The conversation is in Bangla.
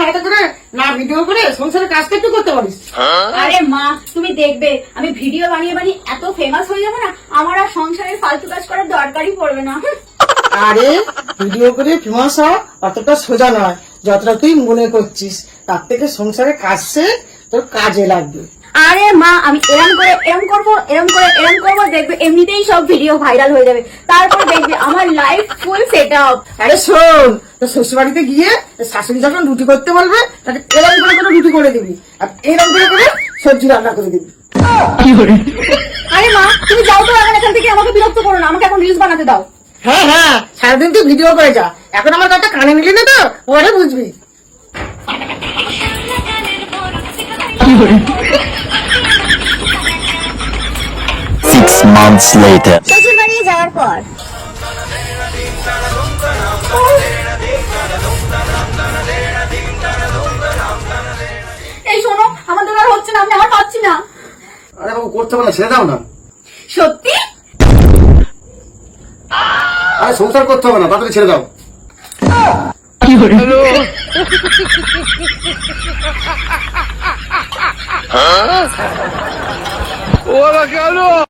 হাতে করে না ভিডিও করে সংসারের কাজটা একটু করতে পারিস। আরে মা তুমি দেখবে আমি ভিডিও বানিয়ে বানিয়ে এত ফেমাস হয়ে যাবো না, আমার আর সংসারের ফালতু কাজ করার দরকারই পড়বে না। আরে ভিডিও করে ফেমাস হওয়া অতটা সোজা নয় যতটা তুই মনে করছিস। তার থেকে সংসারে কাজ সে তোর কাজে লাগবে। আরে মা আমি এরম করে এরম করবো, এরম করে এরম করবো, দেখবে এমনিতেই সব ভিডিও ভাইরাল হয়ে যাবে। তারপর দেখবে আমার লাইফ ফুল সেট আপ। আরে শোন, তোর শ্বশুর বাড়িতে গিয়ে শাশুড়ি যখন রুটি করতে বলবে তাকে এরকম করে করে রুটি করে দিবি, আর এরকম করে করে সবজি রান্না করে দিবি। আরে মা তুমি যাও তো এখন এখান থেকে, আমাকে বিরক্ত করো না, আমাকে এখন রিলস বানাতে দাও। হ্যাঁ হ্যাঁ, সারাদিন তুই ভিডিও করে যা, এখন আমার কথা কানে নিলি না তো পরে বুঝবি। Six months later. শ্বশুর বাড়ি যাওয়ার পর এই শোনো, আমাদের আর হচ্ছে না, আমি আর পাচ্ছি না। আরে বাবু করতে পারলে ছেড়ে দাও না। সত্যি আরে সংসার করতে হবে না, তাড়াতাড়ি ছেড়ে দাও। Hola, cabrón.